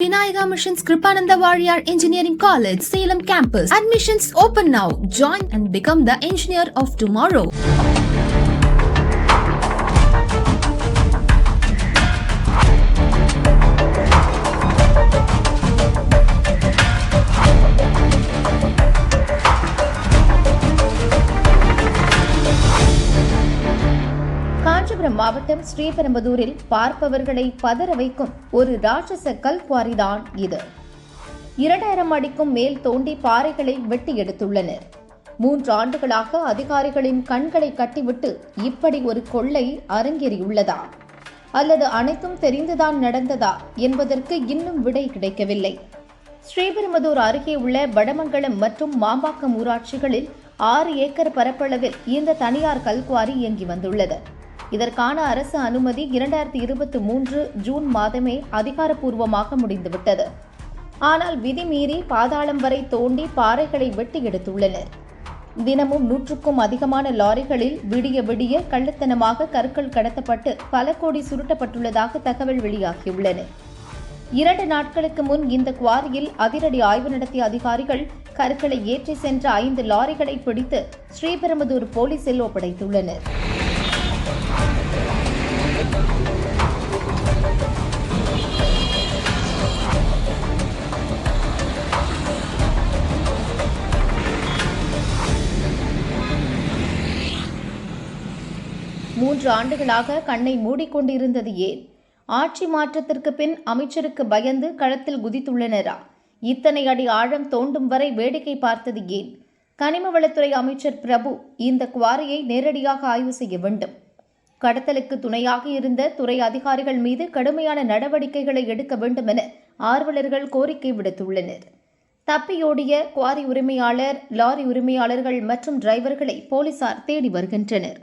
Vinayaka Mission's Kripananda Warrior Engineering College, Salem campus. Admissions open now. Join and become the engineer of tomorrow. Kanchipuram மாவட்டம் ஸ்ரீபெரும்புதூரில் பார்ப்பவர்களை பதற வைக்கும் ஒரு ராட்சச கல்குவாரிதான் இது. 2000 அடிக்கும் மேல் தோண்டி பாறைகளை வெட்டி எடுத்துள்ளனர். 3 ஆண்டுகளாக அதிகாரிகளின் கண்களை கட்டிவிட்டு இப்படி ஒரு கொள்ளை அரங்கேறியுள்ளதா அல்லது அனைத்தும் தெரிந்துதான் நடந்ததா என்பதற்கு இன்னும் விடை கிடைக்கவில்லை. ஸ்ரீபெரும்புதூர் அருகே உள்ள வடமங்கலம் மற்றும் மாம்பாக்கம் ஊராட்சிகளில் 6 ஏக்கர் பரப்பளவில் இந்த தனியார் கல்குவாரி இயங்கி வந்துள்ளது. இதற்கான அரசு அனுமதி 2023 ஜூன் மாதமே அதிகாரப்பூர்வமாக முடிந்துவிட்டது. ஆனால் விதிமீறி பாதாளம் வரை தோண்டி பாறைகளை வெட்டி எடுத்துள்ளனர். தினமும் 100க்கும் அதிகமான லாரிகளில் விடிய விடிய கள்ளத்தனமாக கற்கள் கடத்தப்பட்டு பல கோடி சுருட்டப்பட்டுள்ளதாக தகவல் வெளியாகியுள்ளன. 2 நாட்களுக்கு முன் இந்த குவாரியில் அதிரடி ஆய்வு நடத்திய அதிகாரிகள் கற்களை ஏற்றி சென்ற 5 லாரிகளை பிடித்து ஸ்ரீபெரும்புதூர் போலீசில் ஒப்படைத்துள்ளனர். மூன்று ஆண்டுகளாக கண்ணை மூடிக்கொண்டிருந்தது ஏன்? ஆட்சி மாற்றத்திற்கு பின் அமைச்சருக்கு பயந்து களத்தில் குதித்துள்ளனரா? இத்தனை அடி ஆழம் தோண்டும் வரை வேடிக்கை பார்த்தது ஏன்? கனிமவளத்துறை அமைச்சர் பிரபு இந்த குவாரியை நேரடியாக ஆய்வு செய்ய வேண்டும். கடத்தலுக்கு துணையாக இருந்த துறை அதிகாரிகள் மீது கடுமையான நடவடிக்கைகளை எடுக்க வேண்டும் என ஆர்வலர்கள் கோரிக்கை விடுத்துள்ளனர். தப்பியோடிய குவாரி உரிமையாளர், லாரி உரிமையாளர்கள் மற்றும் டிரைவர்களை போலீசார் தேடி வருகின்றனர்.